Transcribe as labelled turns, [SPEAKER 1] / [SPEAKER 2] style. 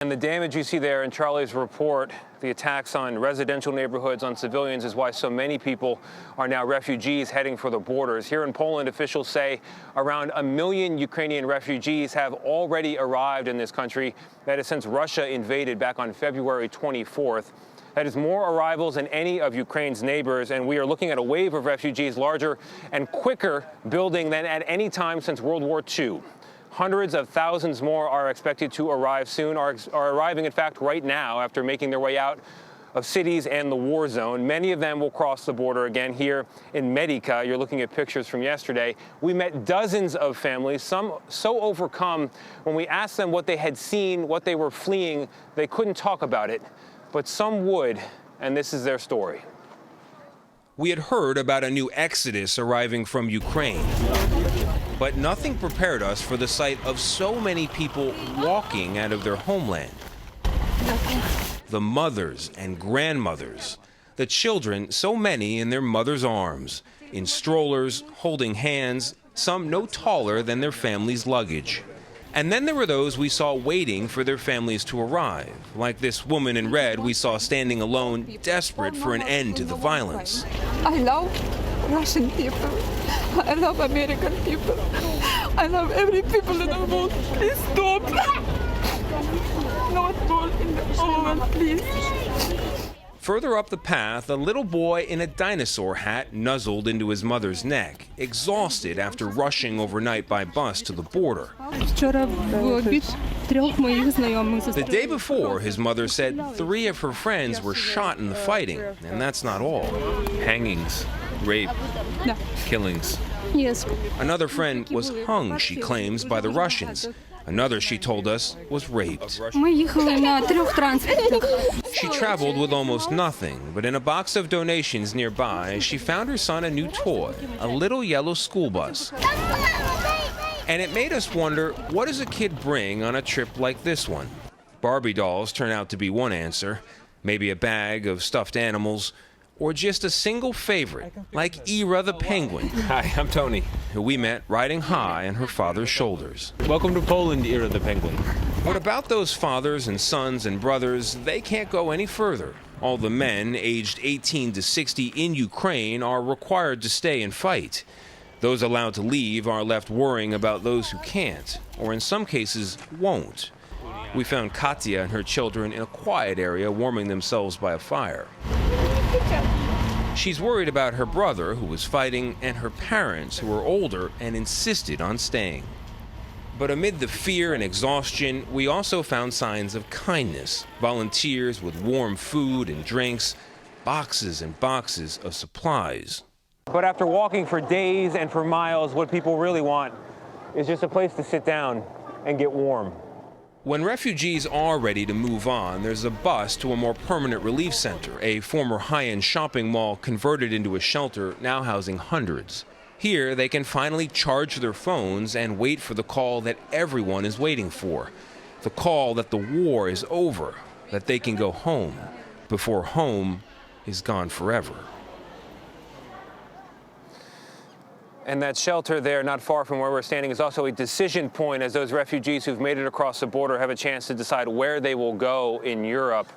[SPEAKER 1] And the damage you see there in Charlie's report, the attacks on residential neighborhoods, on civilians, is why so many people are now refugees heading for the borders. Here in Poland, officials say around 1 million Ukrainian refugees have already arrived in this country. That is since Russia invaded back on February 24th. That is more arrivals than any of Ukraine's neighbors, and we are looking at a wave of refugees larger and quicker building than at any time since World War II. Hundreds of thousands more are expected to arrive soon, are arriving, in fact, right now after making their way out of cities and the war zone. Many of them will cross the border again here in Medica. You're looking at pictures from yesterday. We met dozens of families, some so overcome when we asked them what they had seen, what they were fleeing, they couldn't talk about it. But some would, and this is their story.
[SPEAKER 2] We had heard about a new exodus arriving from Ukraine, but nothing prepared us for the sight of so many people walking out of their homeland. The mothers and grandmothers, the children, so many in their mothers' arms, in strollers, holding hands, some no taller than their family's luggage. And then there were those we saw waiting for their families to arrive, like this woman in red we saw standing alone, desperate for an end to the violence.
[SPEAKER 3] I love Russian people. I love American people. I love every people in the world. Please stop. Not more in the oven, please.
[SPEAKER 2] Further up the path, a little boy in a dinosaur hat nuzzled into his mother's neck, exhausted after rushing overnight by bus to the border. The day before, his mother said 3 of her friends were shot in the fighting, and that's not all. Hangings, rape, killings.
[SPEAKER 3] Yes.
[SPEAKER 2] Another friend was hung, she claims, by the Russians. Another, she told us, was raped. She traveled with almost nothing, but in a box of donations nearby, she found her son a new toy, a little yellow school bus. And it made us wonder, what does a kid bring on a trip like this one? Barbie dolls turn out to be one answer, maybe a bag of stuffed animals, or just a single favorite, like Ira the penguin.
[SPEAKER 4] Hi, I'm Tony,
[SPEAKER 2] who we met riding high on her father's shoulders.
[SPEAKER 4] Welcome to Poland, Ira the penguin.
[SPEAKER 2] What about those fathers and sons and brothers? They can't go any further. All the men aged 18 to 60 in Ukraine are required to stay and fight. Those allowed to leave are left worrying about those who can't, or in some cases won't. We found Katya and her children in a quiet area warming themselves by a fire. She's worried about her brother, who was fighting, and her parents, who are older and insisted on staying. But amid the fear and exhaustion, we also found signs of kindness. Volunteers with warm food and drinks, boxes and boxes of supplies.
[SPEAKER 1] But after walking for days and for miles, what people really want is just a place to sit down and get warm.
[SPEAKER 2] When refugees are ready to move on, there's a bus to a more permanent relief center, a former high-end shopping mall converted into a shelter now housing hundreds. Here, they can finally charge their phones and wait for the call that everyone is waiting for. The call that the war is over, that they can go home before home is gone forever.
[SPEAKER 1] And that shelter there, not far from where we're standing, is also a decision point as those refugees who've made it across the border have a chance to decide where they will go in Europe.